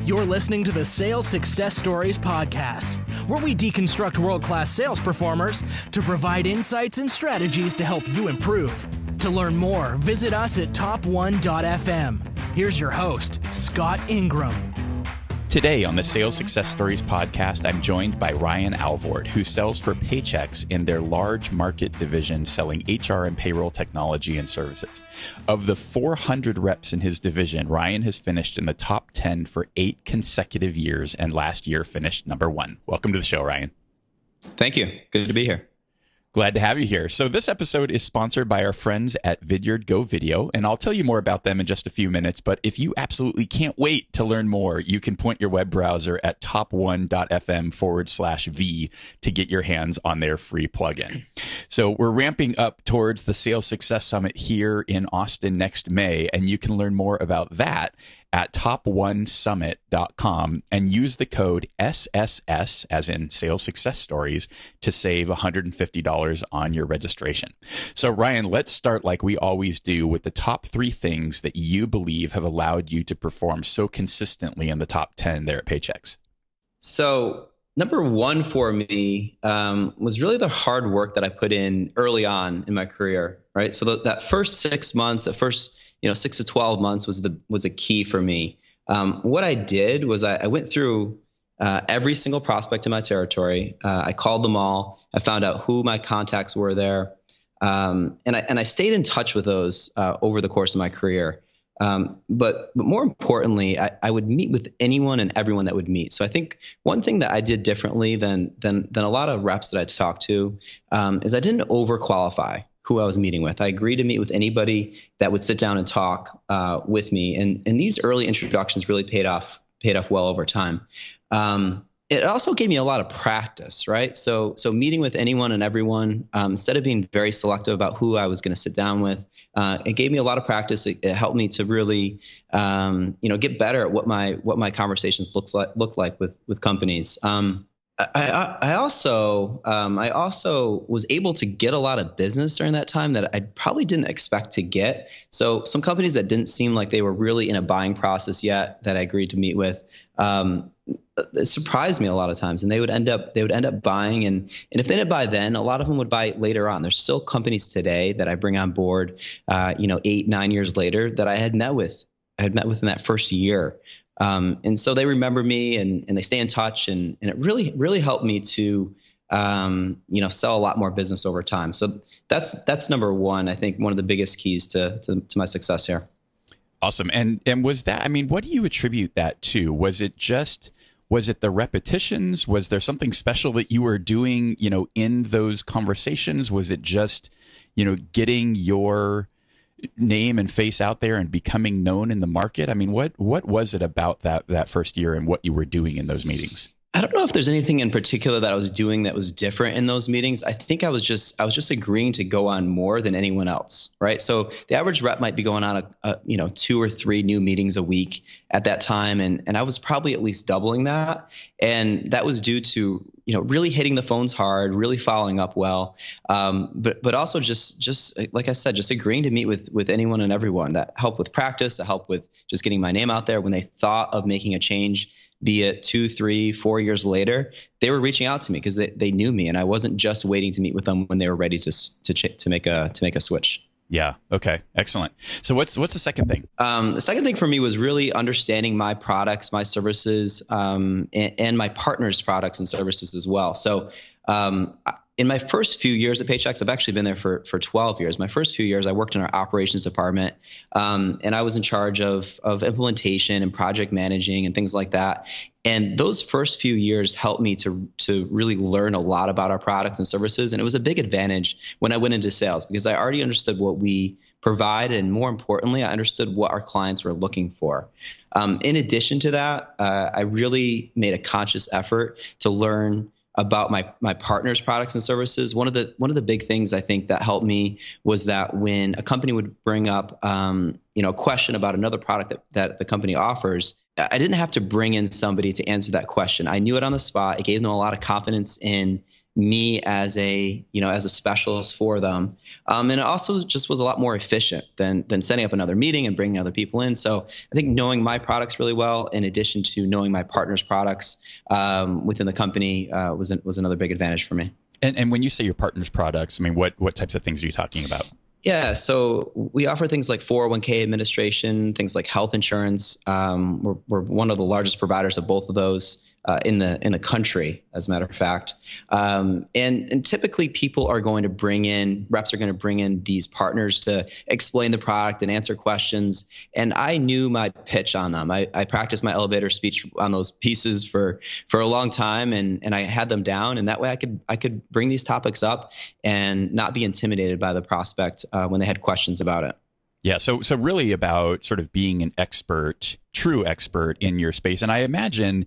You're listening to the Sales Success Stories podcast, where we deconstruct world-class sales performers to provide insights and strategies to help you improve. To learn more, visit us at top1.fm. Here's your host, Scott Ingram. Today on the Sales Success Stories podcast, I'm joined by Ryan Alvord, who sells for Paychex in their large market division selling HR and payroll technology and services. Of the 400 reps in his division, Ryan has finished in the top 10 for 8 consecutive years and last year finished number 1. Welcome to the show, Ryan. Thank you. Good to be here. Glad to have you here. So this episode is sponsored by our friends at Vidyard Go Video, and I'll tell you more about them in just a few minutes. But if you absolutely can't wait to learn more, you can point your web browser at top1.fm/V to get your hands on their free plugin. So we're ramping up towards the Sales Success Summit here in Austin next May, and you can learn more about that at top1summit.com and use the code SSS, as in Sales Success Stories, to save $150 on your registration. So Ryan, let's start like we always do with the top 3 things that you believe have allowed you to perform so consistently in the top 10 there at Paychex. So number 1 for me was really the hard work that I put in early on in my career, right? So that first 6 months, that first 6 to 12 months was a key for me. What I did was I went through every single prospect in my territory. I called them all. I found out who my contacts were there, and I stayed in touch with those over the course of my career. But more importantly, I would meet with anyone and everyone that would meet. So I think one thing that I did differently than a lot of reps that I talked to is I didn't overqualify who I was meeting with. I agreed to meet with anybody that would sit down and talk with me. And these early introductions really paid off well over time. It also gave me a lot of practice, right? So meeting with anyone and everyone, instead of being very selective about who I was going to sit down with, it gave me a lot of practice. It helped me to really, get better at what my conversations look like with companies. I also was able to get a lot of business during that time that I probably didn't expect to get. So some companies that didn't seem like they were really in a buying process yet that I agreed to meet with, it surprised me a lot of times, and they would end up buying. And if they didn't buy then, a lot of them would buy later on. There's still companies today that I bring on board, 8-9 years later that I had met with in that first year. And so they remember me and they stay in touch, and it really helped me to, sell a lot more business over time. So that's number 1, I think, one of the biggest keys to my success here. Awesome. And was that, what do you attribute that to? Was it the repetitions? Was there something special that you were doing, in those conversations? Was it just, getting your name and face out there and becoming known in the market? What was it about that first year and what you were doing in those meetings? I don't know if there's anything in particular that I was doing that was different in those meetings. I think I was just agreeing to go on more than anyone else, right? So the average rep might be going on 2 or 3 new meetings a week at that time, and I was probably at least doubling that, and that was due to really hitting the phones hard, really following up well, but also just like I said, just agreeing to meet with anyone and everyone. That helped with practice, that helped with just getting my name out there. When they thought of making a change, be it 2, 3, 4 years later, they were reaching out to me because they knew me, and I wasn't just waiting to meet with them when they were ready to make a switch. Yeah. Okay. Excellent. So what's the second thing? The second thing for me was really understanding my products, my services, and my partners' products and services as well. So in my first few years at Paychex, I've actually been there for 12 years. My first few years, I worked in our operations department, and I was in charge of implementation and project managing and things like that. And those first few years helped me to really learn a lot about our products and services. And it was a big advantage when I went into sales because I already understood what we provide, and more importantly, I understood what our clients were looking for. In addition to that, I really made a conscious effort to learn about my partners' products and services. One of the big things I think that helped me was that when a company would bring up a question about another product that the company offers, I didn't have to bring in somebody to answer that question. I knew it on the spot. It gave them a lot of confidence in me as a specialist for them. And it also just was a lot more efficient than setting up another meeting and bringing other people in. So I think knowing my products really well, in addition to knowing my partner's products within the company, was another big advantage for me. And when you say your partner's products, I mean, what types of things are you talking about? Yeah, so we offer things like 401k administration, things like health insurance. We're one of the largest providers of both of those in the country, as a matter of fact. And typically reps are going to bring in these partners to explain the product and answer questions. And I knew my pitch on them. I practiced my elevator speech on those pieces for a long time, and I had them down. And that way I could bring these topics up and not be intimidated by the prospect when they had questions about it. Yeah. So really about sort of being an expert, true expert in your space. And I imagine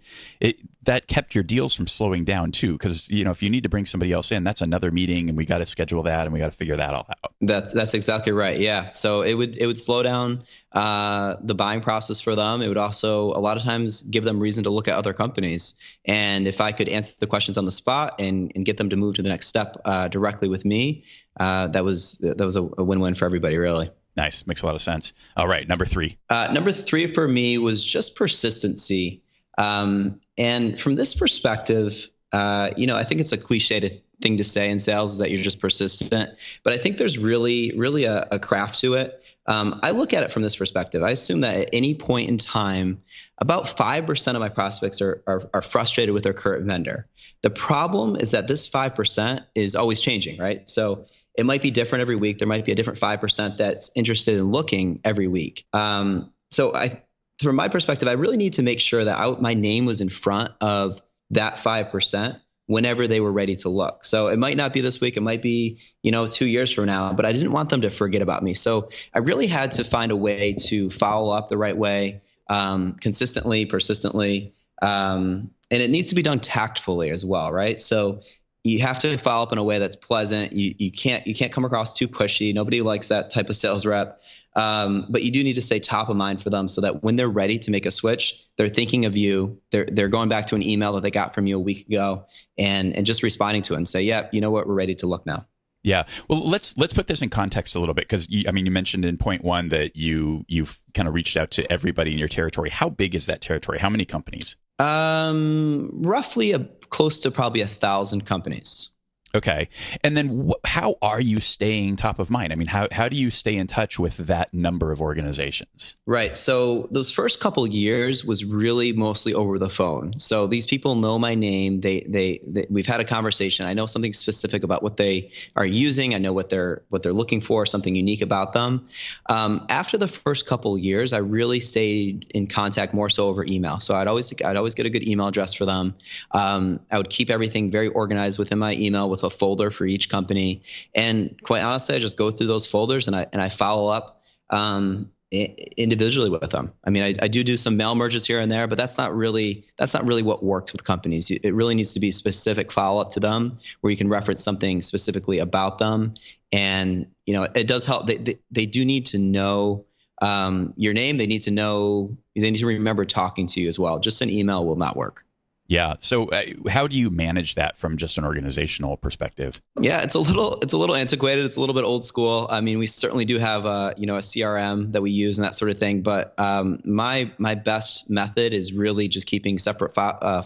that kept your deals from slowing down too. Because, if you need to bring somebody else in, that's another meeting and we got to schedule that and we got to figure that all out. That's exactly right. Yeah. So it would slow down the buying process for them. It would also a lot of times give them reason to look at other companies. And if I could answer the questions on the spot and get them to move to the next step directly with me, that was a win-win for everybody, really. Nice. Makes a lot of sense. All right. Number 3. Number 3 for me was just persistency. And from this perspective, I think it's a cliche thing to say in sales is that you're just persistent. But I think there's really a craft to it. I look at it from this perspective. I assume that at any point in time, about 5% of my prospects are frustrated with their current vendor. The problem is that this 5% is always changing, right? So it might be different every week. There might be a different 5% that's interested in looking every week. From my perspective, I really need to make sure that my name was in front of that 5% whenever they were ready to look. So it might not be this week. It might be, 2 years from now, but I didn't want them to forget about me. So I really had to find a way to follow up the right way, consistently, persistently. And it needs to be done tactfully as well, right? So you have to follow up in a way that's pleasant. You can't come across too pushy. Nobody likes that type of sales rep. But you do need to stay top of mind for them so that when they're ready to make a switch, they're thinking of you. They're going back to an email that they got from you a week ago and just responding to it and say, yeah, you know what, we're ready to look now. Yeah. Well, let's put this in context a little bit because you mentioned in point 1 that you've kind of reached out to everybody in your territory. How big is that territory? How many companies? Roughly close to probably 1,000 companies. Okay. And then how are you staying top of mind? I mean, how do you stay in touch with that number of organizations? Right. So those first couple years was really mostly over the phone. So these people know my name. We've had a conversation. I know something specific about what they are using. I know what they're looking for, something unique about them. After the first couple years, I really stayed in contact more so over email. So I'd always get a good email address for them. I would keep everything very organized within my email with a folder for each company. And quite honestly, I just go through those folders and I follow up individually with them. I mean, I do some mail merges here and there, but that's not really what works with companies. It really needs to be specific follow up to them where you can reference something specifically about them. And, it does help. They do need to know your name. They need to remember talking to you as well. Just an email will not work. Yeah. So how do you manage that from just an organizational perspective? Yeah, it's a little antiquated. It's a little bit old school. I mean, we certainly do have a CRM that we use and that sort of thing. But my best method is really just keeping separate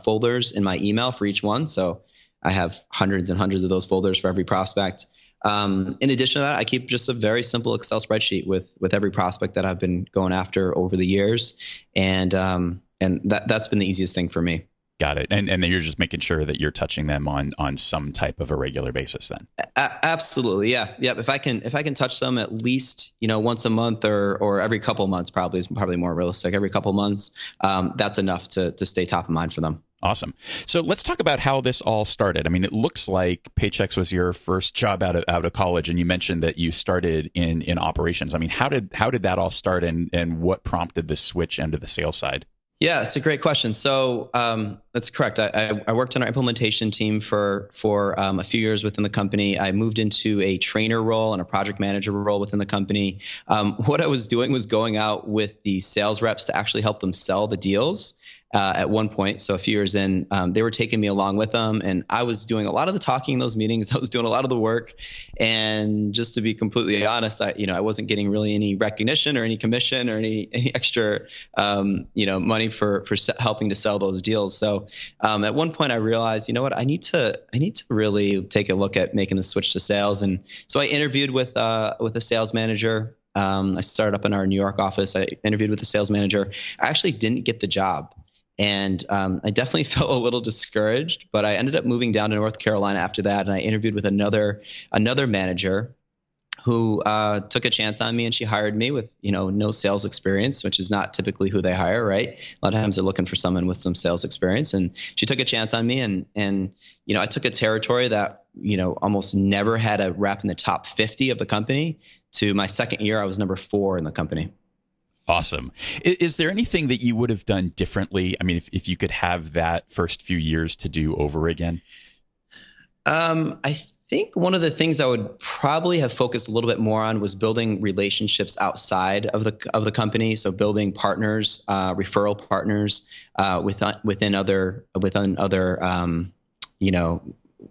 folders in my email for each one. So I have hundreds and hundreds of those folders for every prospect. In addition to that, I keep just a very simple Excel spreadsheet with every prospect that I've been going after over the years. And that's been the easiest thing for me. Got it. And then you're just making sure that you're touching them on some type of a regular basis then. Absolutely. Yeah. Yep. If I can touch them at least, once a month or every couple of months, is probably more realistic. Every couple of months, that's enough to stay top of mind for them. Awesome. So let's talk about how this all started. I mean, it looks like Paychex was your first job out of college, and you mentioned that you started in operations. I mean, how did that all start, and what prompted the switch into the sales side? Yeah, it's a great question. So that's correct. I worked on our implementation team for a few years within the company. I moved into a trainer role and a project manager role within the company. What I was doing was going out with the sales reps to actually help them sell the deals. at one point. So a few years in, they were taking me along with them, and I was doing a lot of the talking in those meetings. I was doing a lot of the work, and just to be completely honest, I wasn't getting really any recognition or any commission or any extra, money for helping to sell those deals. So at one point, I realized, you know what, I need to really take a look at making the switch to sales, and so I interviewed with a sales manager. I started up in our New York office. I interviewed with the sales manager. I actually didn't get the job. And I definitely felt a little discouraged, but I ended up moving down to North Carolina after that. And I interviewed with another manager who took a chance on me, and she hired me with, no sales experience, which is not typically who they hire, right? A lot of times they're looking for someone with some sales experience. And she took a chance on me, and I took a territory that, almost never had a rep in the top 50 of the company. To my second year, I was number 4 in the company. Awesome. Is there anything that you would have done differently? I mean, if you could have that first few years to do over again? I think one of the things I would probably have focused a little bit more on was building relationships outside of the company. So building partners, referral partners within other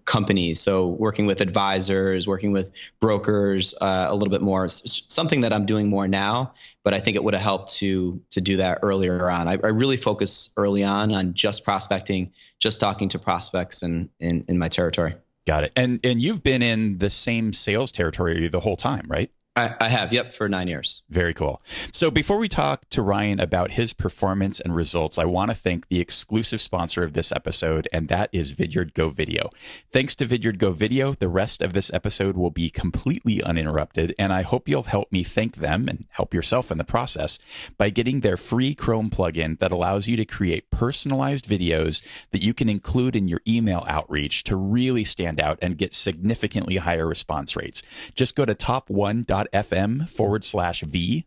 companies. So working with advisors, working with brokers, a little bit more, something that I'm doing more now, but I think it would have helped to do that earlier on. I really focus early on just prospecting, just talking to prospects in my territory. Got it. And you've been in the same sales territory the whole time, right? I have, yep, for 9 years. Very cool. So before we talk to Ryan about his performance and results, I want to thank the exclusive sponsor of this episode, and that is Vidyard Go Video. Thanks to Vidyard Go Video, the rest of this episode will be completely uninterrupted, and I hope you'll help me thank them and help yourself in the process by getting their free Chrome plugin that allows you to create personalized videos that you can include in your email outreach to really stand out and get significantly higher response rates. Just go to top1.fm/V,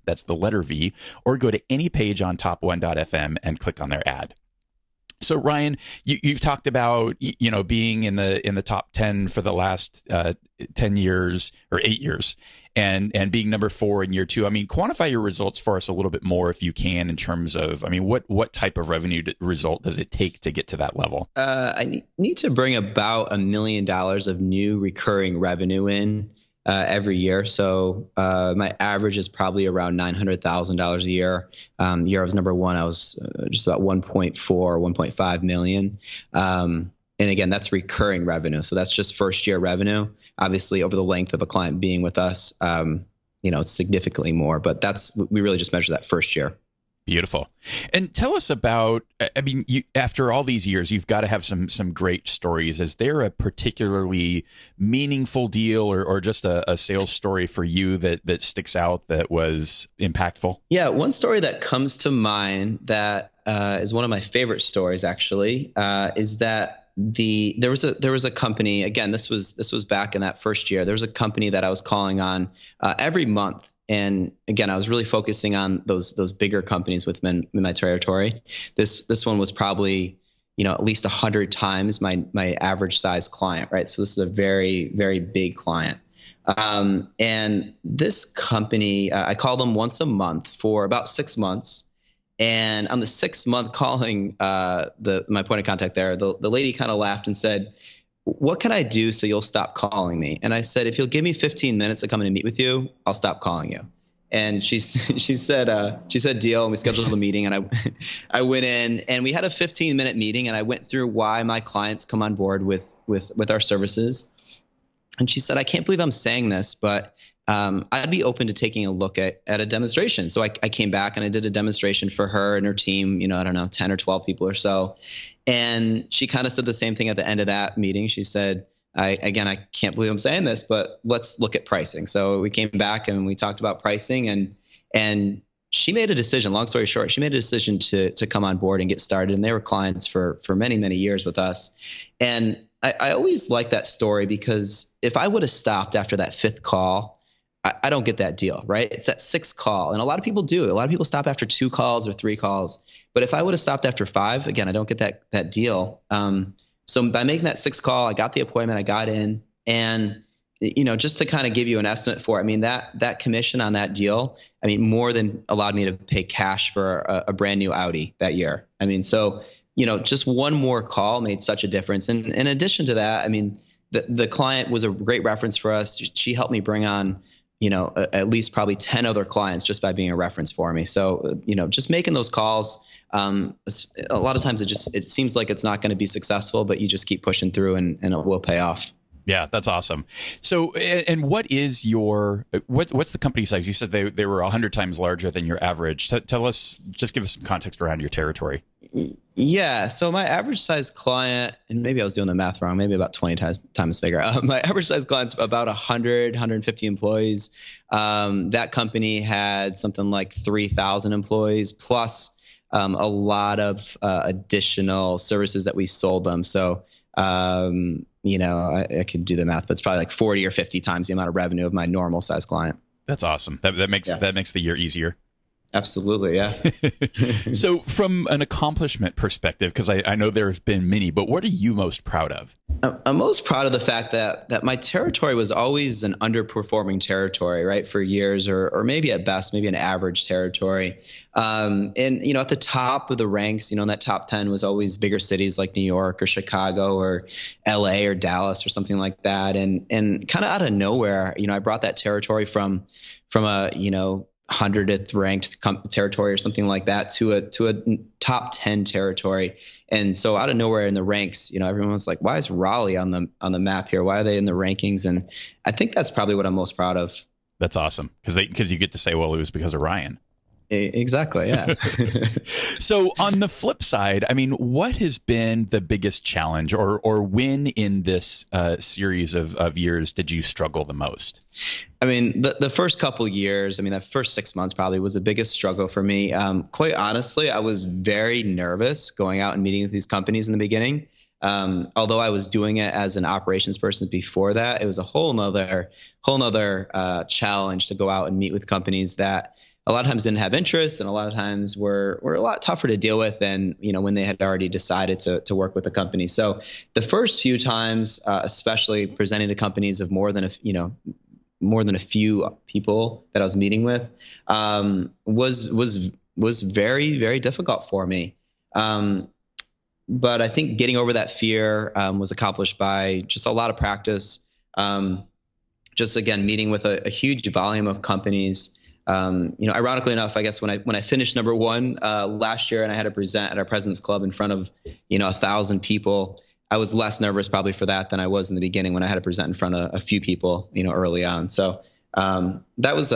that's the letter V, or go to any page on top1.fm and click on their ad. So Ryan, you've talked about, being in the top 10 for the last 10 years or 8 years and being number 4 in year 2. I mean, quantify your results for us a little bit more if you can, in terms of, what type of revenue result does it take to get to that level? I need to bring about $1 million of new recurring revenue in every year. So my average is probably around $900,000 a year. The year I was number 1, I was just about 1.5 million. And again, that's recurring revenue. So that's just first year revenue. Obviously, over the length of a client being with us, it's significantly more. But we really just measure that first year. Beautiful. And tell us about, after all these years, you've got to have some great stories. Is there a particularly meaningful deal or just a sales story for you that sticks out that was impactful? Yeah, one story that comes to mind that is one of my favorite stories, actually, is that there was a company, again, this was back in that first year. There was a company that I was calling on every month. And again, I was really focusing on those bigger companies within my territory. This one was probably, at least 100 times my average size client, right? So this is a very, very big client. And this company, I called them once a month for about 6 months. And on the 6th month calling, my point of contact there, the lady kind of laughed and said, "What can I do so you'll stop calling me?" And I said, "If you'll give me 15 minutes to come in and meet with you, I'll stop calling you." And she said deal, and we scheduled a meeting, and I went in, and we had a 15-minute meeting, and I went through why my clients come on board with our services. And she said, "I can't believe I'm saying this, but I'd be open to taking a look at a demonstration." So I came back and I did a demonstration for her and her team, 10 or 12 people or so. And she kind of said the same thing at the end of that meeting. She said, I can't believe I'm saying this, but let's look at pricing. So we came back and we talked about pricing, and she made a decision. Long story short, she made a decision to come on board and get started. And they were clients for many, many years with us. And I always like that story, because if I would have stopped after that 5th call, I don't get that deal, right? It's that 6th call. And a lot of people do. A lot of people stop after 2 calls or 3 calls. But if I would have stopped after 5, again, I don't get that deal. So by making that 6th call, I got the appointment, I got in, and just to kind of give you an estimate for, I mean, that commission on that deal, I mean, more than allowed me to pay cash for a brand new Audi that year. I mean, so, just one more call made such a difference. And in addition to that, I mean, the client was a great reference for us. She helped me bring on, at least probably 10 other clients just by being a reference for me. So, just making those calls, a lot of times it seems like it's not going to be successful, but you just keep pushing through and it will pay off. Yeah, that's awesome. So, and what is what's the company size? You said they were 100 times larger than your average. Tell us, just give us some context around your territory. Yeah. So my average size client, and maybe I was doing the math wrong, maybe about 20 times bigger. My average size client's about 150 employees. That company had something like 3,000 employees plus a lot of additional services that we sold them. So, I could do the math, but it's probably like 40 or 50 times the amount of revenue of my normal size client. That's awesome. That makes the year easier. Absolutely. Yeah. So from an accomplishment perspective, because I know there have been many, but what are you most proud of? I'm most proud of the fact that my territory was always an underperforming territory, right? For years, or maybe at best, maybe an average territory. And, at the top of the ranks, in that top 10 was always bigger cities like New York or Chicago or LA or Dallas or something like that. And kind of out of nowhere, I brought that territory from a, 100th ranked territory or something like that to a top 10 territory. And so out of nowhere in the ranks, everyone was like, why is Raleigh on the map here? Why are they in the rankings? And I think that's probably what I'm most proud of. That's awesome. Because you get to say, well, it was because of Ryan. Exactly. Yeah. So on the flip side, I mean, what has been the biggest challenge or when in this series of years did you struggle the most? I mean, the first couple years, that first 6 months probably was the biggest struggle for me. Quite honestly, I was very nervous going out and meeting with these companies in the beginning. Although I was doing it as an operations person before that, it was a whole nother challenge to go out and meet with companies that a lot of times didn't have interest, and a lot of times were a lot tougher to deal with than, when they had already decided to work with the company. So the first few times, especially presenting to companies of more than a few people that I was meeting with, was very, very difficult for me. But I think getting over that fear was accomplished by just a lot of practice. Just again, meeting with a huge volume of companies. Ironically enough, I guess when I finished number one last year and I had to present at our President's Club in front of 1,000 people, I was less nervous probably for that than I was in the beginning when I had to present in front of a few people, early on. So that was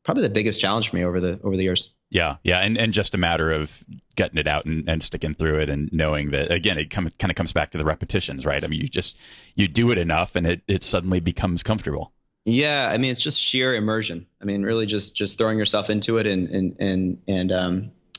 probably the biggest challenge for me over the years. Yeah, and just a matter of getting it out and sticking through it and knowing that, again, it kind of comes back to the repetitions, right? I mean, you do it enough and it suddenly becomes comfortable. Yeah, it's just sheer immersion. Really just throwing yourself into it and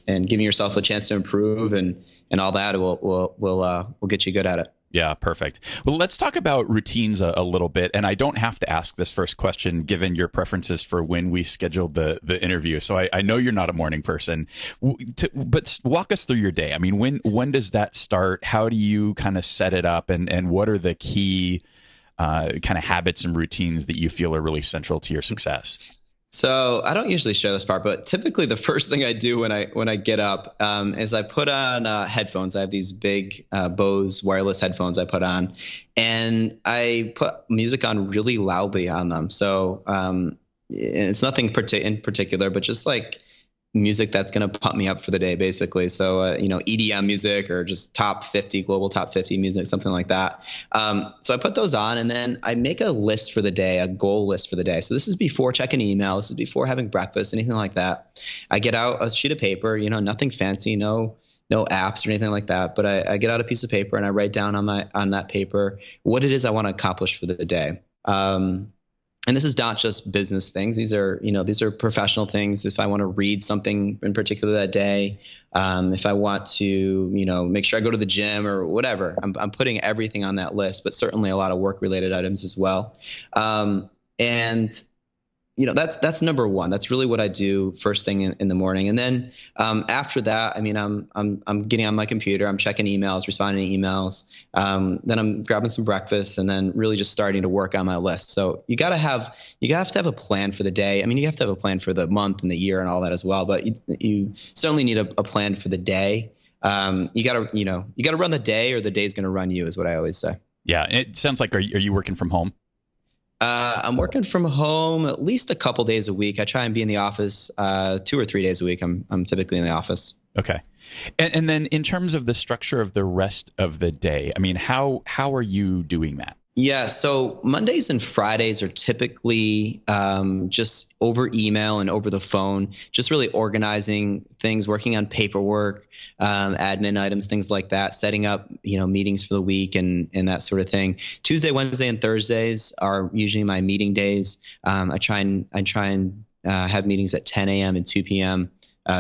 giving yourself a chance to improve and all that will get you good at it. Yeah, perfect. Well, let's talk about routines a little bit. And I don't have to ask this first question given your preferences for when we scheduled the interview. So I know you're not a morning person, but walk us through your day. When does that start? How do you kind of set it up? And what are the key kind of habits and routines that you feel are really central to your success? So I don't usually share this part, but typically the first thing I do when I get up is I put on headphones. I have these big Bose wireless headphones I put on, and I put music on really loudly on them. So it's nothing in particular, but just like music that's going to pump me up for the day, basically. So, EDM music or just global top 50 music, something like that. So I put those on and then I make a list for the day, a goal list for the day. So this is before checking email. This is before having breakfast, anything like that. I get out a sheet of paper, nothing fancy, no apps or anything like that. But I get out a piece of paper and I write down on that paper what it is I want to accomplish for the day. And this is not just business things. These are professional things. If I want to read something in particular that day, if I want to, make sure I go to the gym or whatever, I'm putting everything on that list, but certainly a lot of work related items as well. And that's number one. That's really what I do first thing in the morning. And then after that, I mean, I'm getting on my computer, I'm checking emails, responding to emails. Then I'm grabbing some breakfast, and then really just starting to work on my list. So you have to have a plan for the day. I mean, you have to have a plan for the month and the year and all that as well. But you certainly need a plan for the day. You gotta run the day, or the day's going to run you, is what I always say. Yeah, it sounds like are you working from home? I'm working from home at least a couple days a week. I try and be in the office 2 or 3 days a week. I'm typically in the office. Okay. And then in terms of the structure of the rest of the day, I mean, how are you doing that? Yeah, so Mondays and Fridays are typically just over email and over the phone, just really organizing things, working on paperwork, admin items, things like that, setting up, meetings for the week and that sort of thing. Tuesday, Wednesday, and Thursdays are usually my meeting days. I try and have meetings at 10 a.m. and 2 p.m.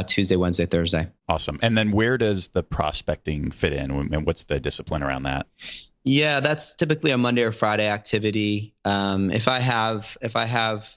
Tuesday, Wednesday, Thursday. Awesome. And then where does the prospecting fit in, and what's the discipline around that? Yeah, that's typically a Monday or Friday activity. If I have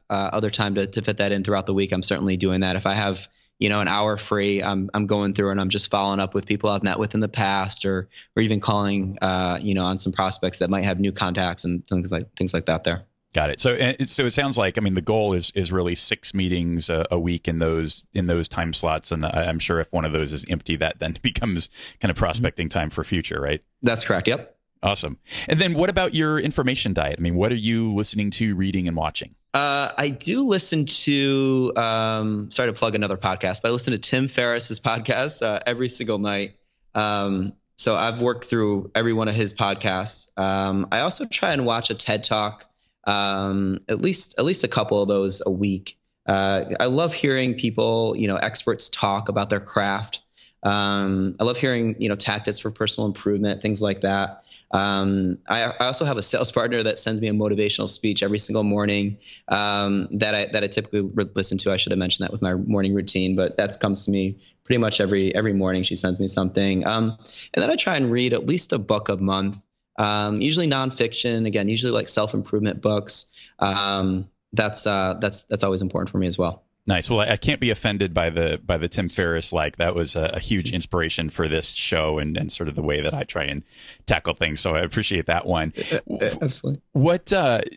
other time to fit that in throughout the week, I'm certainly doing that. If I have an hour free, I'm going through and I'm just following up with people I've met with in the past, or even calling on some prospects that might have new contacts and things like that there. Got it. So it sounds like, I mean, the goal is really 6 meetings a week in those time slots, and I'm sure if one of those is empty, that then becomes kind of prospecting time for future, right? That's correct. Yep. Awesome. And then what about your information diet? I mean, what are you listening to, reading, and watching? I do listen to, sorry to plug another podcast, but I listen to Tim Ferriss's podcast every single night. So I've worked through every one of his podcasts. I also try and watch a TED Talk, at least a couple of those a week. I love hearing people, experts talk about their craft. I love hearing, tactics for personal improvement, things like that. I also have a sales partner that sends me a motivational speech every single morning that I typically listen to. I should have mentioned that with my morning routine, but that comes to me pretty much every morning. She sends me something. And then I try and read at least a book a month, usually nonfiction, again, usually like self-improvement books. That's always important for me as well. Nice. Well, I can't be offended by the Tim Ferriss. Like, that was a huge inspiration for this show and sort of the way that I try and tackle things. So I appreciate that one. Absolutely.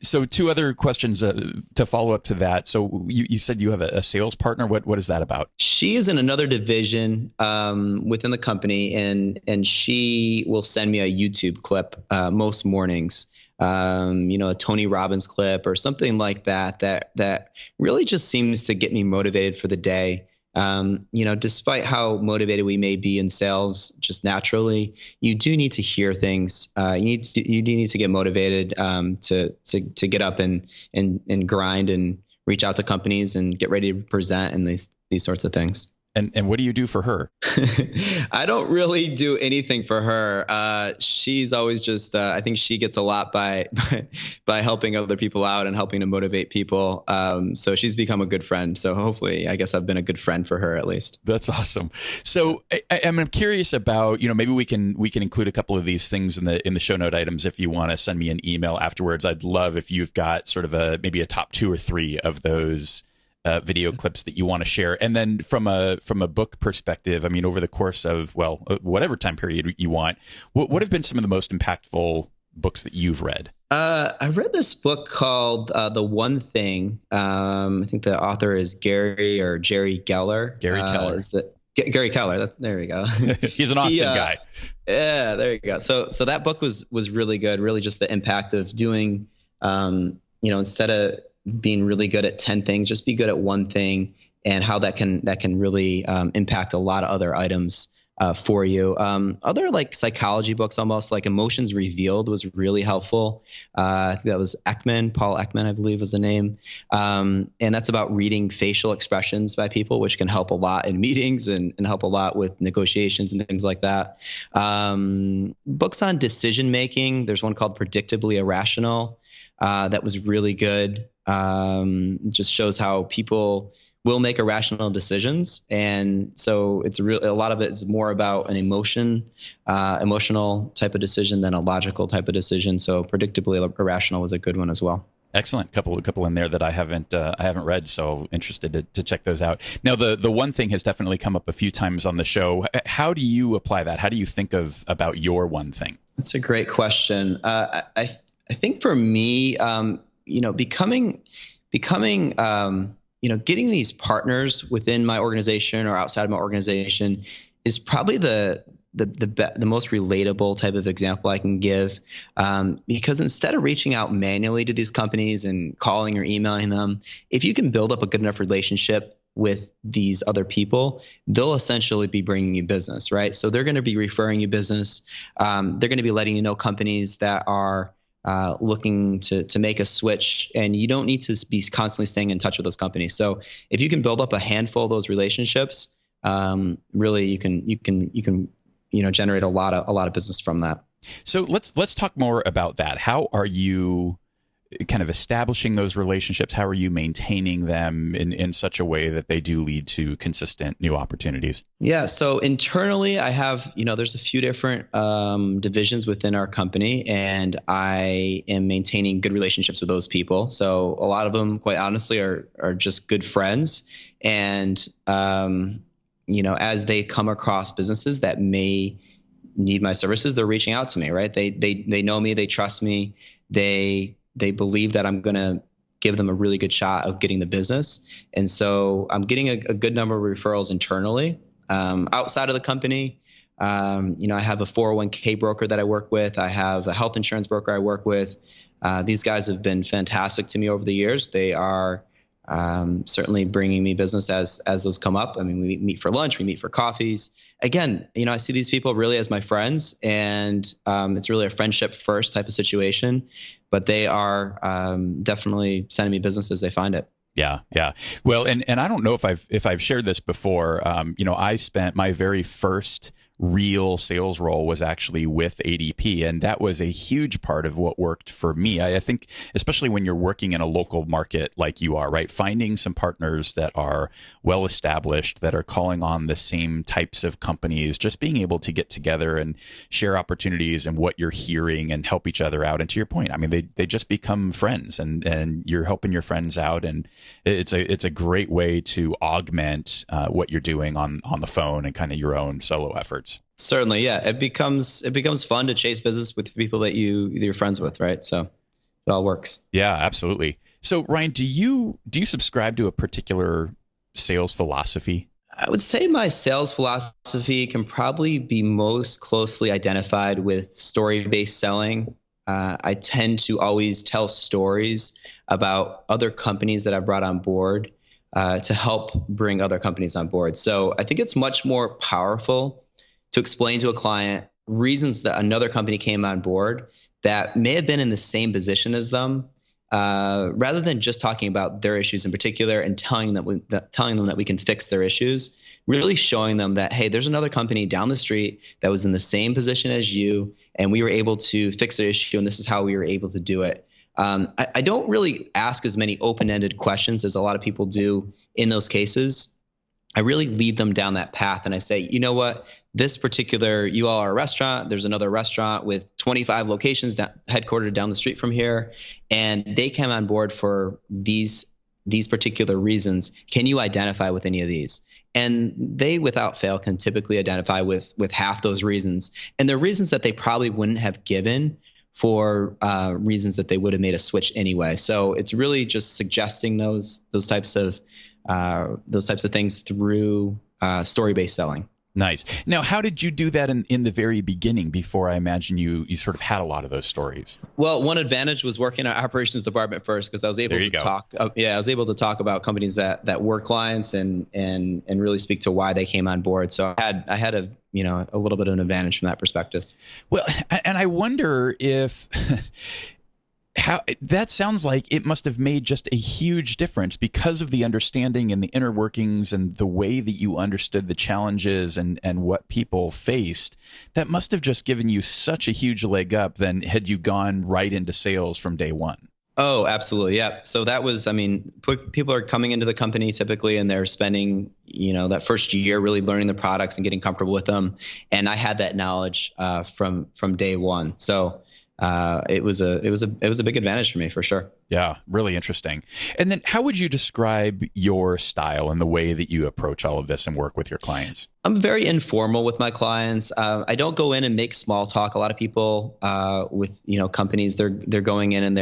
So 2 other questions to follow up to that. So you said you have a sales partner. What is that about? She is in another division within the company, and she will send me a YouTube clip most mornings. A Tony Robbins clip or something like that really just seems to get me motivated for the day. Despite how motivated we may be in sales, just naturally, you do need to hear things. You do need to get motivated to get up and grind and reach out to companies and get ready to present and these sorts of things. And what do you do for her? I don't really do anything for her. She's always just, I think she gets a lot by helping other people out and helping to motivate people. So she's become a good friend. So hopefully, I guess I've been a good friend for her at least. That's awesome. So I'm curious about, maybe we can include a couple of these things in the show note items. If you want to send me an email afterwards, I'd love if you've got sort of maybe a top 2 or 3 of those video clips that you want to share. And then from a book perspective, I mean, over the course of, whatever time period you want, what have been some of the most impactful books that you've read? I read this book called The One Thing. I think the author is Jerry Geller. Gary Keller. Gary Keller. There we go. He's an Austin guy. Yeah, there you go. So that book was really good. Really just the impact of doing, instead of being really good at 10 things, just be good at one thing, and how that can really impact a lot of other items for you. Other like psychology books, almost like Emotions Revealed, was really helpful. I think that was Paul Ekman, I believe was the name. And that's about reading facial expressions by people, which can help a lot in meetings and help a lot with negotiations and things like that. Books on decision making. There's one called Predictably Irrational. That was really good. Just shows how people will make irrational decisions, and so a lot of it is more about an emotional type of decision than a logical type of decision. So Predictably Irrational was a good one as well. Excellent. Couple in there that I haven't read, so interested to check those out. Now, the one thing has definitely come up a few times on the show. How do you apply that? How do you think about your one thing? That's a great question. I think for me, becoming, getting these partners within my organization or outside of my organization is probably the most relatable type of example I can give, because instead of reaching out manually to these companies and calling or emailing them, if you can build up a good enough relationship with these other people, they'll essentially be bringing you business, right? So they're going to be referring you business. They're going to be letting you know companies that are looking to make a switch, and you don't need to be constantly staying in touch with those companies. So if you can build up a handful of those relationships, really you can generate a lot of business from that. So let's talk more about that. How are you kind of establishing those relationships? How are you maintaining them in such a way that they do lead to consistent new opportunities? Yeah. So internally, I have, there's a few different divisions within our company, and I am maintaining good relationships with those people. So a lot of them, quite honestly, are just good friends. And, as they come across businesses that may need my services, they're reaching out to me, right? They know me, they trust me, they believe that I'm going to give them a really good shot of getting the business. And so I'm getting a good number of referrals internally. Outside of the company, I have a 401k broker that I work with. I have a health insurance broker I work with. These guys have been fantastic to me over the years. They are certainly bringing me business as those come up. I mean, we meet for lunch, we meet for coffees. Again, I see these people really as my friends, and it's really a friendship first type of situation, but they are definitely sending me business as they find it. Yeah. Well, and I don't know if I've shared this before. I spent my very first real sales role was actually with ADP, and that was a huge part of what worked for me. I think, especially when you're working in a local market like you are, right? Finding some partners that are well established, that are calling on the same types of companies, just being able to get together and share opportunities and what you're hearing and help each other out. And to your point, I mean, they just become friends, and you're helping your friends out, and it's a great way to augment what you're doing on the phone and kind of your own solo efforts. Certainly, yeah. It becomes fun to chase business with people that you're friends with, right? So it all works. Yeah, absolutely. So Ryan, do you subscribe to a particular sales philosophy? I would say my sales philosophy can probably be most closely identified with story-based selling. I tend to always tell stories about other companies that I've brought on board to help bring other companies on board. So I think it's much more powerful to explain to a client reasons that another company came on board that may have been in the same position as them, rather than just talking about their issues in particular and telling them that we can fix their issues. Really showing them that, hey, there's another company down the street that was in the same position as you, and we were able to fix their issue, and this is how we were able to do it. I don't really ask as many open-ended questions as a lot of people do in those cases. I really lead them down that path, and I say, you know what, you all are a restaurant. There's another restaurant with 25 locations headquartered down the street from here, and they came on board for these particular reasons. Can you identify with any of these? And they, without fail, can typically identify with half those reasons, and they're reasons that they probably wouldn't have given for reasons that they would have made a switch anyway. So it's really just suggesting those types of things through story-based selling. Nice. Now, how did you do that in the very beginning, before I imagine you sort of had a lot of those stories? Well, one advantage was working in our operations department first, because I was able to talk. I was able to talk about companies that were clients and really speak to why they came on board. So I had a little bit of an advantage from that perspective. Well, and I wonder if how that sounds like it must have made just a huge difference because of the understanding and the inner workings and the way that you understood the challenges and what people faced. That must have just given you such a huge leg up than had you gone right into sales from day one. Oh, absolutely. Yeah. So that was, people are coming into the company typically, and they're spending, that first year really learning the products and getting comfortable with them. And I had that knowledge from day one. So it was a big advantage for me for sure. Yeah, really interesting. And then how would you describe your style and the way that you approach all of this and work with your clients? I'm very informal with my clients. I don't go in and make small talk. A lot of people with companies, they're going in and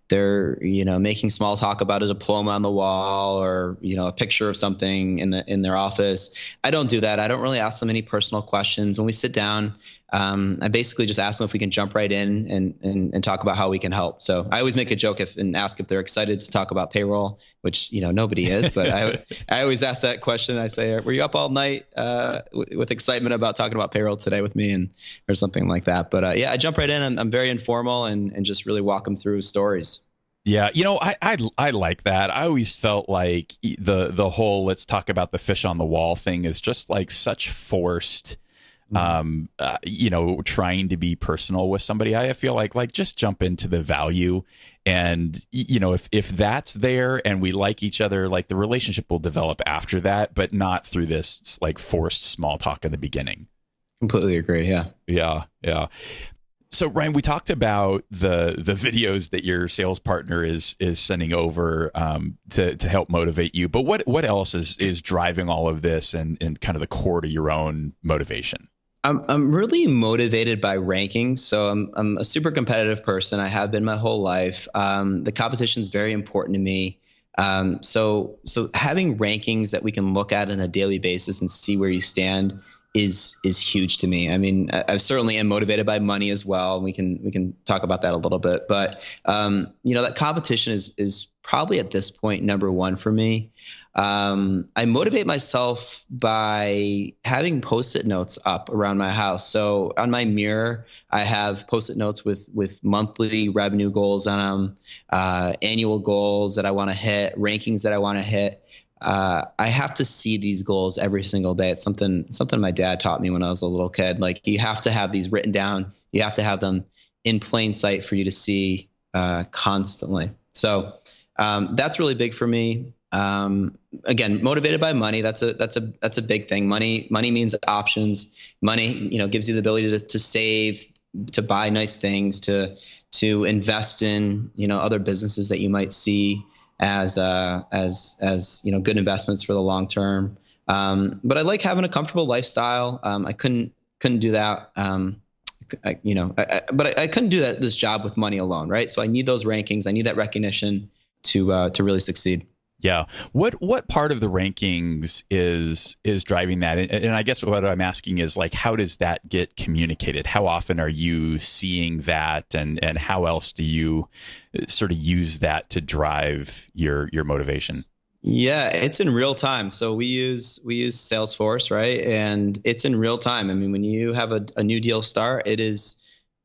they're making small talk about a diploma on the wall or a picture of something in their office. I don't do that. I don't really ask them any personal questions. When we sit down, I basically just ask them if we can jump right in and talk about how we can help. So I always make a joke and ask if they're excited to talk about payroll, which nobody is, but I always ask that question. I say, were you up all night with excitement about talking about payroll today with me, or something like that. But I jump right in. I'm very informal and just really walk them through stories. Yeah, I like that. I always felt like the whole let's talk about the fish on the wall thing is just like such forced, trying to be personal with somebody. I feel like just jump into the value, and if that's there and we like each other, like the relationship will develop after that, but not through this like forced small talk in the beginning. Completely agree. Yeah. Yeah. So Ryan, we talked about the videos that your sales partner is sending over to help motivate you. But what else is driving all of this and kind of the core to your own motivation? I'm really motivated by rankings. So I'm a super competitive person. I have been my whole life. The competition is very important to me. So having rankings that we can look at on a daily basis and see where you stand is huge to me. I mean, I certainly am motivated by money as well. We can talk about that a little bit, but that competition is probably at this point number one for me. I motivate myself by having Post-it notes up around my house. So on my mirror, I have Post-it notes with monthly revenue goals on them, annual goals that I want to hit, rankings that I want to hit. I have to see these goals every single day. It's something my dad taught me when I was a little kid. Like, you have to have these written down. You have to have them in plain sight for you to see constantly. So that's really big for me. Again, motivated by money. That's a big thing. Money means options. Money, gives you the ability to save, to buy nice things, to invest in, other businesses that you might see as good investments for the long term. But I like having a comfortable lifestyle. I couldn't do that. But I couldn't do this job with money alone, right? So I need those rankings. I need that recognition to really succeed. Yeah. What part of the rankings is driving that? And I guess what I'm asking is, like, how does that get communicated? How often are you seeing that, and how else do you sort of use that to drive your motivation? Yeah, it's in real time. So we use Salesforce, right? And it's in real time. I mean, when you have a new deal start, it's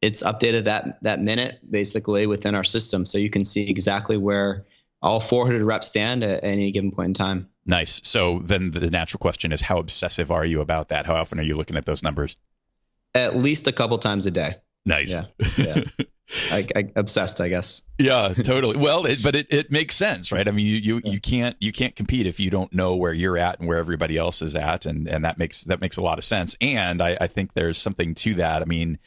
updated that minute basically within our system. So you can see exactly where all 400 reps stand at any given point in time. Nice. So then the natural question is, how obsessive are you about that? How often are you looking at those numbers? At least a couple times a day. Nice. Yeah. I obsessed, I guess. Yeah, totally. Well, but it makes sense, right? I mean, you can't compete if you don't know where you're at and where everybody else is at, and that makes a lot of sense. And I think there's something to that. I mean,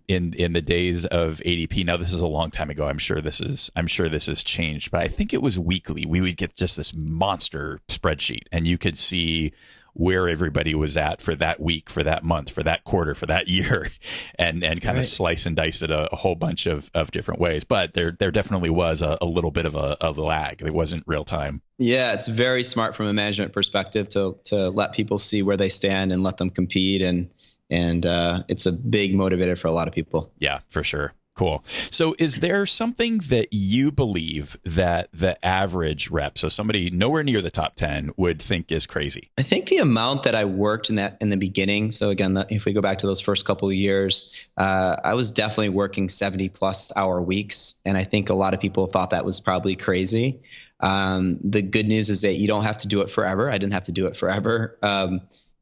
in the days of ADP, now this is a long time ago. I'm sure this has changed, but I think it was weekly. We would get just this monster spreadsheet, and you could see where everybody was at for that week, for that month, for that quarter, for that year, and kind of slice and dice it a whole bunch of different ways. But there definitely was a little bit of a lag. It wasn't real time. Yeah, it's very smart from a management perspective to let people see where they stand and let them compete, and it's a big motivator for a lot of people. Yeah, for sure. Cool. So is there something that you believe that the average rep, so somebody nowhere near the top 10, would think is crazy? I think the amount that I worked in the beginning. So again, if we go back to those first couple of years, I was definitely working 70+ hour weeks. And I think a lot of people thought that was probably crazy. The good news is that you don't have to do it forever. I didn't have to do it forever.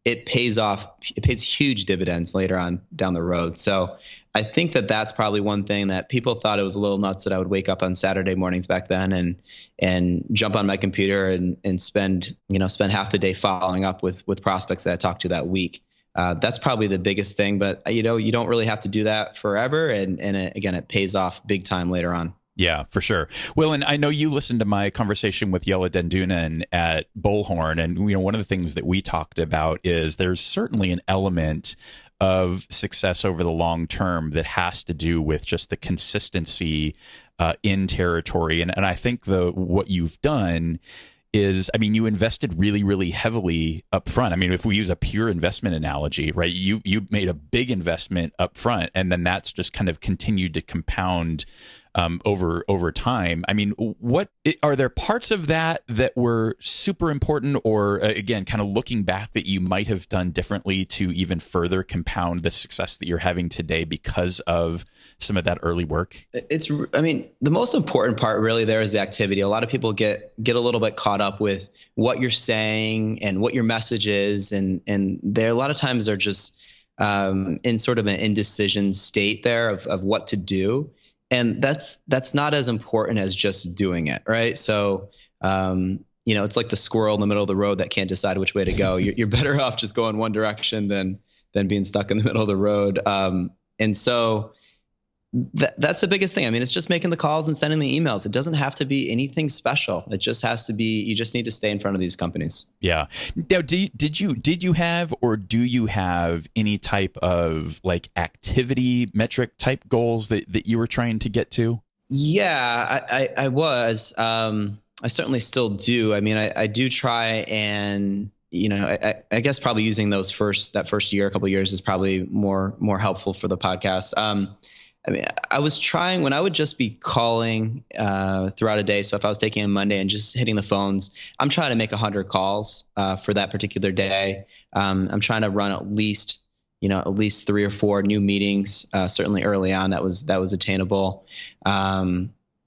It pays off. It pays huge dividends later on down the road. So I think that's probably one thing that people thought it was a little nuts that I would wake up on Saturday mornings back then and jump on my computer and spend half the day following up with prospects that I talked to that week. That's probably the biggest thing, but you don't really have to do that forever. And again, it pays off big time later on. Yeah, for sure. Well, and I know you listened to my conversation with Yella Dendunen at Bullhorn, and one of the things that we talked about is there's certainly an element of success over the long term that has to do with just the consistency in territory, and I think what you've done is, you invested really, really heavily up front. If we use a pure investment analogy, right, you made a big investment up front, and then that's just kind of continued to compound over time. What are there parts of that were super important, or again, kind of looking back, that you might have done differently to even further compound the success that you're having today because of some of that early work? The most important part really there is the activity. A lot of people get a little bit caught up with what you're saying and what your message is, and there a lot of times they're just in sort of an indecision state there of what to do. And that's not as important as just doing it, right? So, it's like the squirrel in the middle of the road that can't decide which way to go. You're better off just going one direction than being stuck in the middle of the road. And so that's the biggest thing. It's just making the calls and sending the emails. It doesn't have to be anything special. It just has to be, you just need to stay in front of these companies. Yeah. Now, did you have, or do you have any type of like activity metric type goals that you were trying to get to? Yeah, I was. I certainly still do. I do try, and I guess probably using that first year, a couple of years is probably more helpful for the podcast. I was trying when I would just be calling throughout a day. So if I was taking a Monday and just hitting the phones, I'm trying to make 100 calls for that particular day. I'm trying to run at least 3 or 4 new meetings. Certainly early on, that was attainable.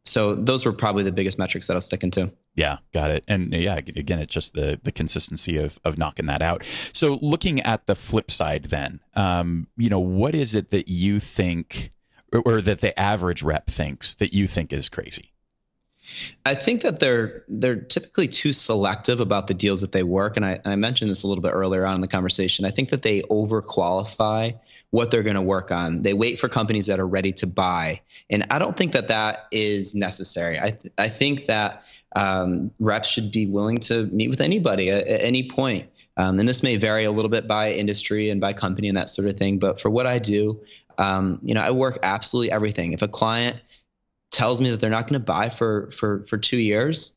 So those were probably the biggest metrics that I was sticking to. Yeah, got it. And yeah, again, it's just the consistency of knocking that out. So looking at the flip side then, what is it that you think, or that the average rep thinks that you think is crazy? I think that they're typically too selective about the deals that they work. And I mentioned this a little bit earlier on in the conversation. I think that they overqualify what they're going to work on. They wait for companies that are ready to buy. And I don't think that is necessary. I think that reps should be willing to meet with anybody at any point. And this may vary a little bit by industry and by company and that sort of thing. But for what I do, I work absolutely everything. If a client tells me that they're not going to buy for 2 years,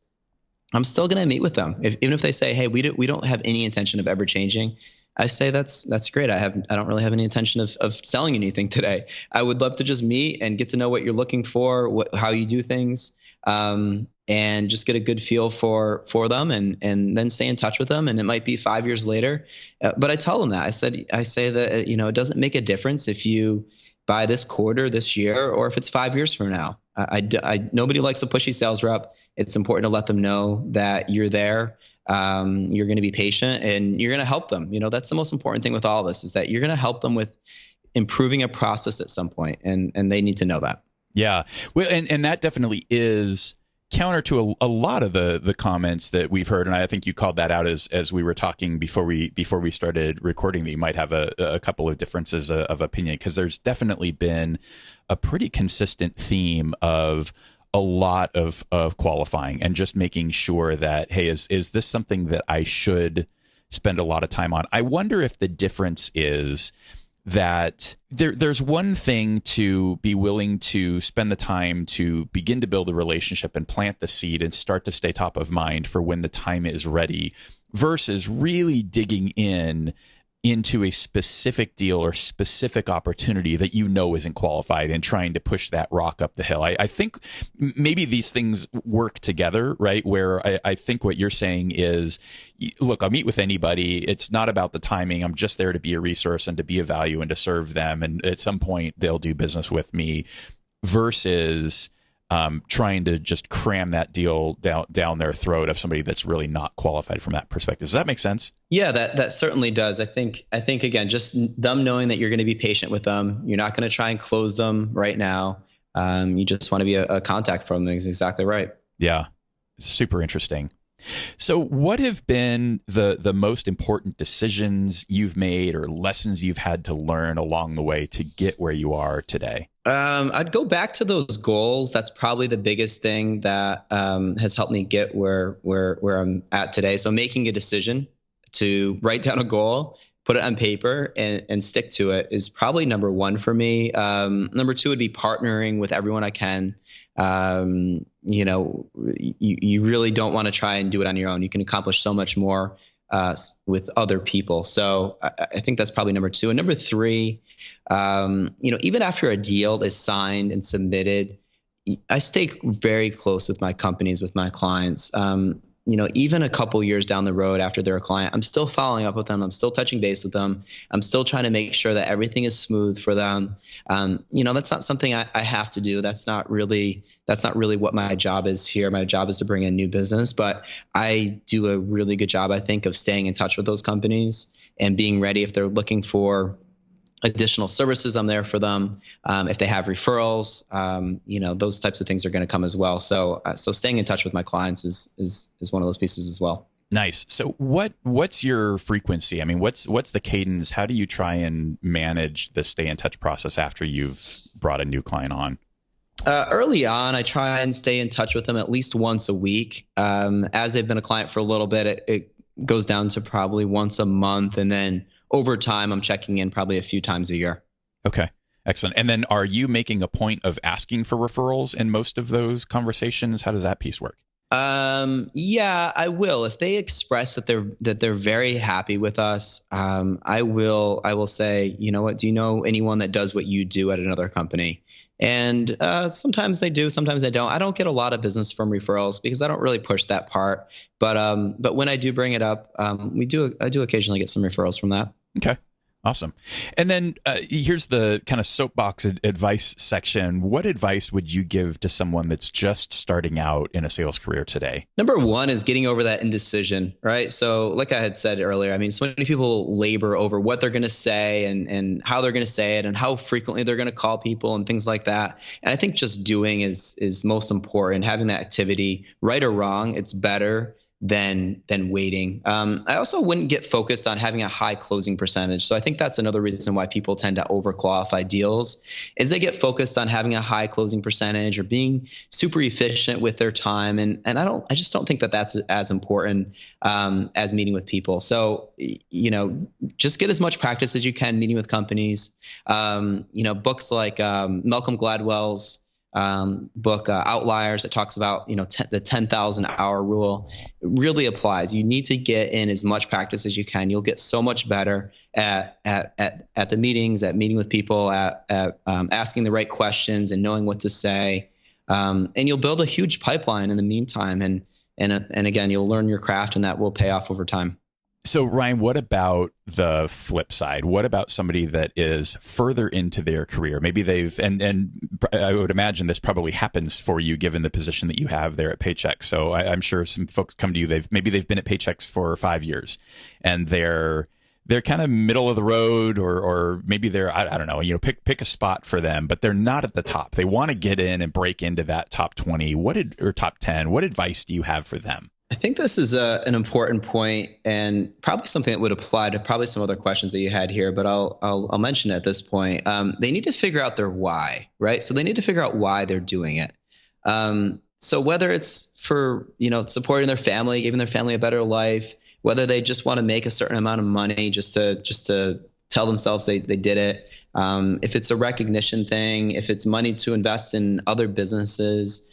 I'm still going to meet with them. Even if they say, hey, we don't have any intention of ever changing, I say that's great. I don't really have any intention of selling anything today. I would love to just meet and get to know what you're looking for, how you do things, and just get a good feel for them, and then stay in touch with them. And it might be 5 years later, but I tell them that. I say that it doesn't make a difference if you buy this quarter, this year, or if it's 5 years from now. Nobody likes a pushy sales rep. It's important to let them know that you're there. You're going to be patient, and you're going to help them. That's the most important thing with all of this, is that you're going to help them with improving a process at some point, and they need to know that. Yeah. Well, and that definitely is counter to a lot of the comments that we've heard, and I think you called that out as we were talking before we started recording, that you might have a couple of differences of opinion, because there's definitely been a pretty consistent theme of a lot of qualifying and just making sure that, hey, is this something that I should spend a lot of time on? I wonder if the difference is that there's one thing to be willing to spend the time to begin to build a relationship and plant the seed and start to stay top of mind for when the time is ready, versus really digging into a specific deal or specific opportunity that isn't qualified and trying to push that rock up the hill. I think maybe these things work together, right? Where I think what you're saying is, look, I'll meet with anybody. It's not about the timing. I'm just there to be a resource and to be of value and to serve them. And at some point they'll do business with me, versus trying to just cram that deal down their throat of somebody that's really not qualified from that perspective. Does that make sense? Yeah, that certainly does. I think again, just them knowing that you're going to be patient with them. You're not going to try and close them right now. You just want to be a contact from them. Is exactly right. Yeah. Super interesting. So what have been the most important decisions you've made or lessons you've had to learn along the way to get where you are today? I'd go back to those goals. That's probably the biggest thing that has helped me get where I'm at today. So making a decision to write down a goal, put it on paper, and stick to it is probably number one for me. Number two would be partnering with everyone I can. You really don't want to try and do it on your own. You can accomplish so much more with other people. So I think that's probably number two. And number three, even after a deal is signed and submitted, I stay very close with my companies, with my clients. Even a couple years down the road after they're a client, I'm still following up with them. I'm still touching base with them. I'm still trying to make sure that everything is smooth for them. That's not something I have to do. That's not really what my job is here. My job is to bring in new business, but I do a really good job, I think, of staying in touch with those companies and being ready if they're looking for additional services. I'm there for them. If they have referrals, those types of things are going to come as well. So staying in touch with my clients is one of those pieces as well. Nice. So what's your frequency? I mean, what's the cadence? How do you try and manage the stay in touch process after you've brought a new client on? Early on, I try and stay in touch with them at least once a week. As they've been a client for a little bit, it goes down to probably once a month, and then over time, I'm checking in probably a few times a year. Okay, excellent. And then are you making a point of asking for referrals in most of those conversations? How does that piece work? Yeah, I will. If they express that they're very happy with us, I will say, you know what, do you know anyone that does what you do at another company? And sometimes they do, sometimes they don't. I don't get a lot of business from referrals because I don't really push that part. But when I do bring it up, I do occasionally get some referrals from that. Okay. Awesome. And then here's the kind of soapbox advice section. What advice would you give to someone that's just starting out in a sales career today? Number one is getting over that indecision, right? So like I had said earlier, I mean, so many people labor over what they're going to say and how they're going to say it and how frequently they're going to call people and things like that. And I think just doing is most important. Having that activity, right or wrong, it's better than waiting. I also wouldn't get focused on having a high closing percentage. So I think that's another reason why people tend to overqualify deals is they get focused on having a high closing percentage or being super efficient with their time. And I just don't think that that's as important as meeting with people. So, just get as much practice as you can meeting with companies. Books like Malcolm Gladwell's book Outliers, it talks about the 10,000 hour rule. It really applies. You need to get in as much practice as you can. You'll get so much better at the meetings, at meeting with people, at asking the right questions and knowing what to say. And you'll build a huge pipeline in the meantime. And again, you'll learn your craft, and that will pay off over time. So Ryan, what about the flip side? What about somebody that is further into their career? Maybe they've, and I would imagine this probably happens for you given the position that you have there at Paychex. So I'm sure some folks come to you, they've been at Paychex for 5 years and they're kind of middle of the road, or maybe they're, I don't know, pick a spot for them, but they're not at the top. They want to get in and break into that top 20, or top 10. What advice do you have for them? I think this is an important point and probably something that would apply to probably some other questions that you had here, but I'll mention it at this point. They need to figure out their why, right? So they need to figure out why they're doing it. So whether it's for, supporting their family, giving their family a better life, whether they just want to make a certain amount of money just to tell themselves they did it. If it's a recognition thing, if it's money to invest in other businesses,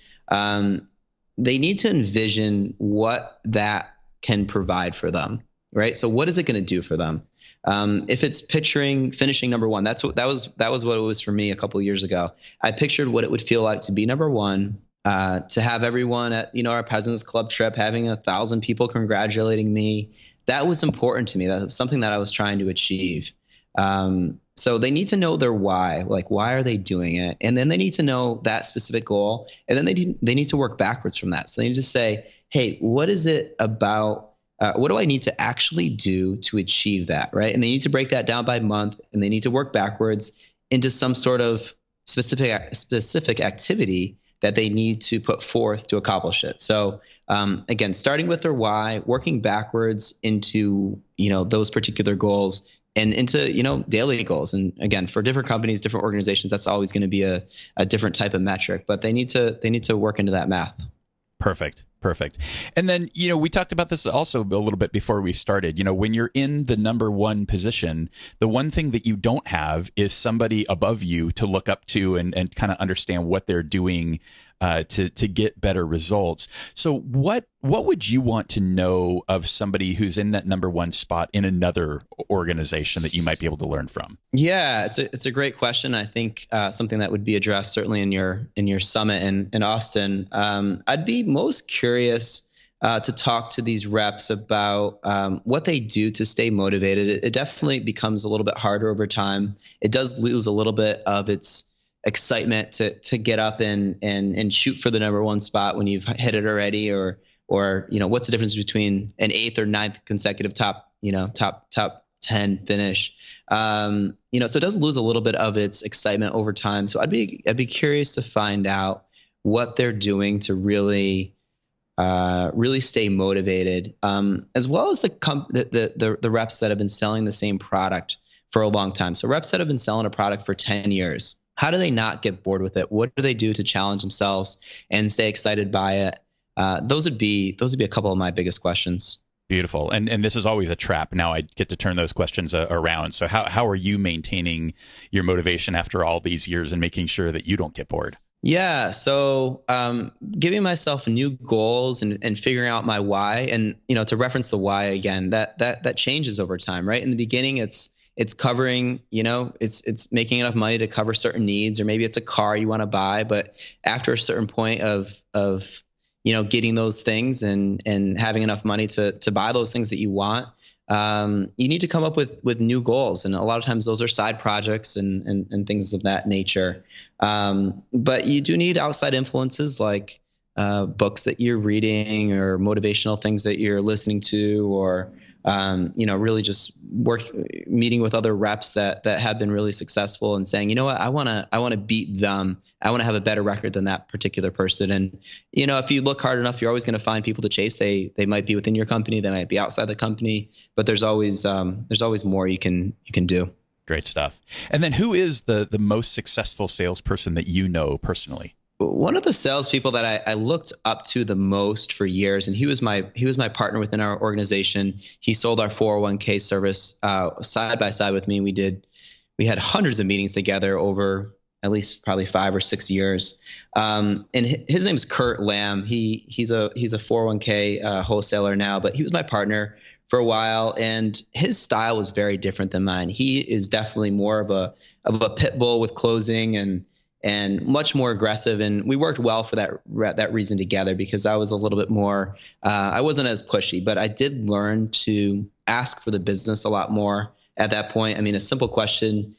they need to envision what that can provide for them, right? So what is it going to do for them? If it's finishing number one, that was what it was for me a couple of years ago. I pictured what it would feel like to be number one, to have everyone at our President's Club trip, having 1,000 people congratulating me. That was important to me. That was something that I was trying to achieve. So they need to know their why, like why are they doing it? And then they need to know that specific goal. And then they need to work backwards from that. So they need to say, hey, what is it about? What do I need to actually do to achieve that, right? And they need to break that down by month, and they need to work backwards into some sort of specific activity that they need to put forth to accomplish it. So again, starting with their why, working backwards into, those particular goals and into, daily goals. And again, for different companies, different organizations, that's always going to be a different type of metric, but they need to work into that math. Perfect. And then, we talked about this also a little bit before we started. When you're in the number one position, the one thing that you don't have is somebody above you to look up to and kind of understand what they're doing to get better results. So what would you want to know of somebody who's in that number one spot in another organization that you might be able to learn from? Yeah, it's a great question. I think something that would be addressed certainly in your summit in Austin. I'd be most curious to talk to these reps about what they do to stay motivated. It definitely becomes a little bit harder over time. It does lose a little bit of its excitement to get up and shoot for the number one spot when you've hit it already, or what's the difference between an 8th or 9th consecutive top 10 finish. So it does lose a little bit of its excitement over time. So I'd be curious to find out what they're doing to really stay motivated, as well as the reps that have been selling the same product for a long time. So reps that have been selling a product for 10 years. How do they not get bored with it? What do they do to challenge themselves and stay excited by it? Those would be a couple of my biggest questions. Beautiful. And this is always a trap. Now I get to turn those questions around. So how are you maintaining your motivation after all these years and making sure that you don't get bored? Yeah. So giving myself new goals and figuring out my why, and to reference the why again, that changes over time, right? In the beginning, it's covering, it's making enough money to cover certain needs, or maybe it's a car you want to buy. But after a certain point of getting those things and having enough money to buy those things that you want, you need to come up with new goals. And a lot of times those are side projects and things of that nature. But you do need outside influences like books that you're reading or motivational things that you're listening to, or really just meeting with other reps that have been really successful and saying, what, I want to beat them. I want to have a better record than that particular person. And, if you look hard enough, you're always going to find people to chase. They might be within your company. They might be outside the company, but there's always more you can do. Great stuff. And then who is the most successful salesperson that you know personally? One of the salespeople that I looked up to the most for years, and he was my partner within our organization. He sold our 401k service side by side with me. We had hundreds of meetings together over at least probably 5 or 6 years. And his name is Kurt Lamb. He's a 401k wholesaler now, but he was my partner for a while, and his style was very different than mine. He is definitely more of a pit bull with closing and much more aggressive. And we worked well for that reason together, because I was a little bit more, I wasn't as pushy, but I did learn to ask for the business a lot more at that point. I mean, a simple question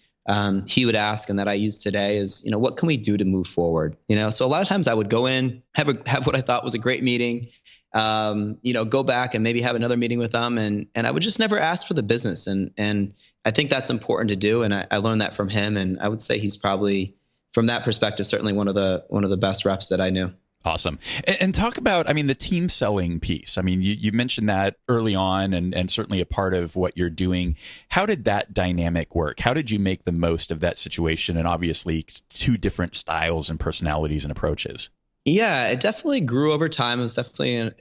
he would ask and that I use today is, what can we do to move forward? So a lot of times I would go in, have what I thought was a great meeting, go back and maybe have another meeting with them. And I would just never ask for the business. And I think that's important to do. And I learned that from him. And I would say he's probably, from that perspective, certainly one of the best reps that I knew. Awesome. And talk about, the team selling piece. You mentioned that early on and certainly a part of what you're doing. How did that dynamic work? How did you make the most of that situation? And obviously 2 different styles and personalities and approaches. Yeah, it definitely grew over time. It was definitely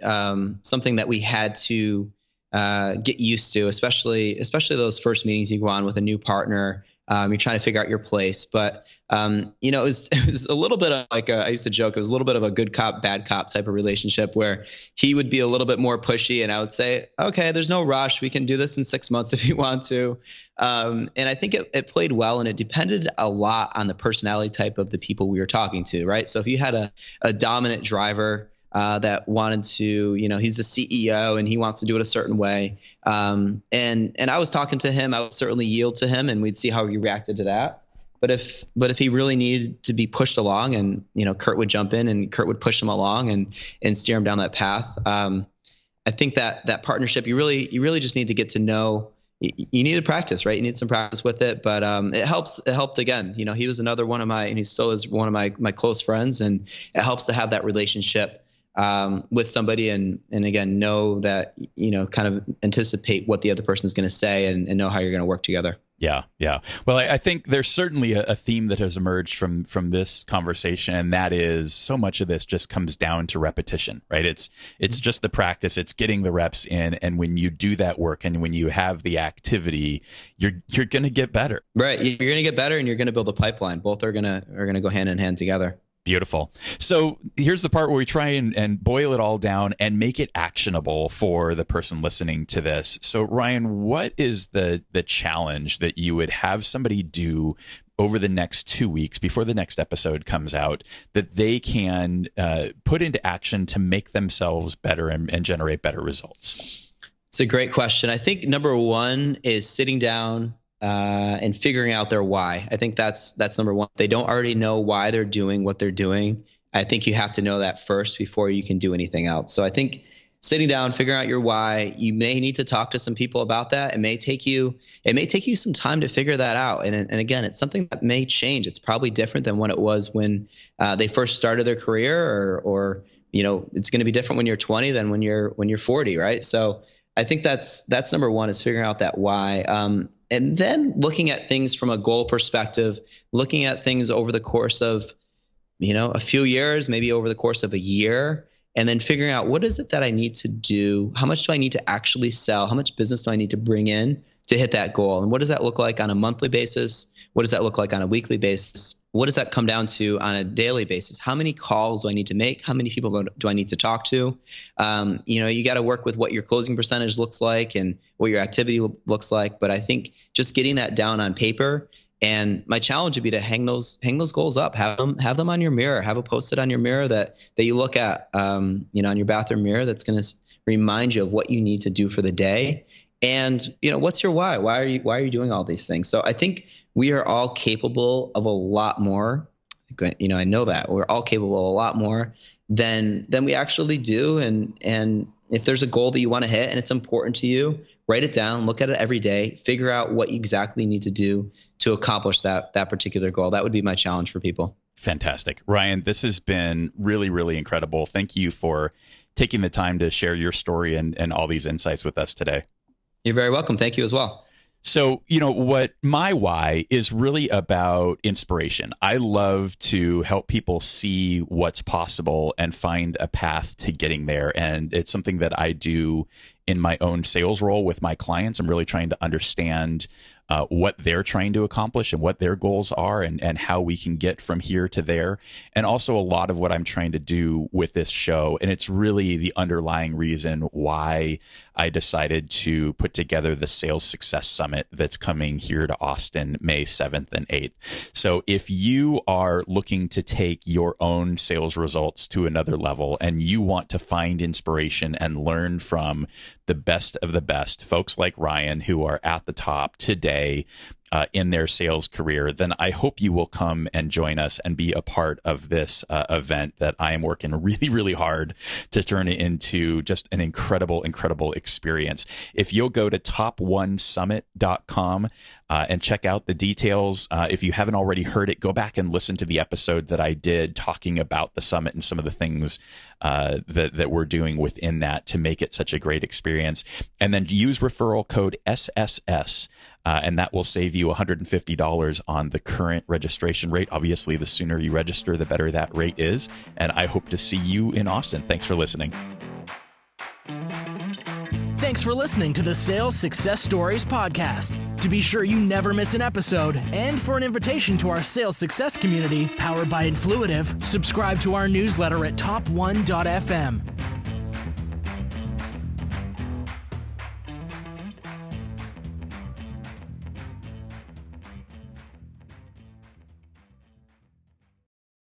something that we had to get used to, especially those first meetings you go on with a new partner. You're trying to figure out your place, but it was a little bit of I used to joke, it was a little bit of a good cop, bad cop type of relationship, where he would be a little bit more pushy and I would say, okay, there's no rush. We can do this in 6 months if you want to. And I think it played well, and it depended a lot on the personality type of the people we were talking to, right? So if you had a dominant driver that wanted to, he's the CEO and he wants to do it a certain way. And I was talking to him, I would certainly yield to him and we'd see how he reacted to that. But if he really needed to be pushed along, and, Kurt would jump in and Kurt would push him along and steer him down that path. I think that partnership, you really just need to get to know you need to practice, right? You need some practice with it, but it helps. It helped again. He was another one of my, and he still is one of my close friends, and it helps to have that relationship with somebody, and again, know that, kind of anticipate what the other person is going to say, and know how you're going to work together. Yeah. Well, I think there's certainly a theme that has emerged from this conversation, and that is so much of this just comes down to repetition, right? It's just the practice, it's getting the reps in, and when you do that work and when you have the activity, you're going to get better. Right, you're going to get better, and you're going to build a pipeline. Both are going to go hand in hand together. Beautiful. So here's the part where we try and boil it all down and make it actionable for the person listening to this. So Ryan, what is the challenge that you would have somebody do over the next 2 weeks before the next episode comes out that they can put into action to make themselves better and generate better results? It's a great question. I think number one is sitting down and figuring out their why. I think that's number one. If they don't already know why they're doing what they're doing, I think you have to know that first before you can do anything else. So I think sitting down, figuring out your why, you may need to talk to some people about that. It may take you some time to figure that out. And again, it's something that may change. It's probably different than what it was when they first started their career, or it's going to be different when you're 20 than when you're 40, right? So I think that's number one, is figuring out that why. And then looking at things from a goal perspective, looking at things over the course of, a few years, maybe over the course of a year, and then figuring out what is it that I need to do? How much do I need to actually sell? How much business do I need to bring in to hit that goal? And what does that look like on a monthly basis? What does that look like on a weekly basis? What does that come down to on a daily basis? How many calls do I need to make? How many people do I need to talk to? You got to work with what your closing percentage looks like and what your activity looks like. But I think just getting that down on paper, and my challenge would be to hang those goals up, have them on your mirror, have a Post-it on your mirror that you look at, on your bathroom mirror, that's going to remind you of what you need to do for the day. And, what's your why? Why are you doing all these things? So I think we are all capable of a lot more. I know that we're all capable of a lot more than we actually do. And if there's a goal that you want to hit and it's important to you, write it down, look at it every day, figure out what you exactly need to do to accomplish that particular goal. That would be my challenge for people. Fantastic. Ryan, this has been really, really incredible. Thank you for taking the time to share your story and all these insights with us today. You're very welcome. Thank you as well. So, what my why is really about inspiration. I love to help people see what's possible and find a path to getting there. And it's something that I do in my own sales role with my clients. I'm really trying to understand what they're trying to accomplish and what their goals are, and how we can get from here to there. And also a lot of what I'm trying to do with this show. And it's really the underlying reason why I decided to put together the Sales Success Summit that's coming here to Austin, May 7th and 8th. So if you are looking to take your own sales results to another level, and you want to find inspiration and learn from the best of the best, folks like Ryan who are at the top today in their sales career, then I hope you will come and join us and be a part of this event that I am working really, really hard to turn it into just an incredible, incredible experience. If you'll go to top1summit.com and check out the details. If you haven't already heard it, go back and listen to the episode that I did talking about the summit and some of the things that we're doing within that to make it such a great experience. And then use referral code SSS. And that will save you $150 on the current registration rate. Obviously, the sooner you register, the better that rate is. And I hope to see you in Austin. Thanks for listening. Thanks for listening to the Sales Success Stories podcast. To be sure you never miss an episode, and for an invitation to our sales success community powered by Influitive, subscribe to our newsletter at top1.fm.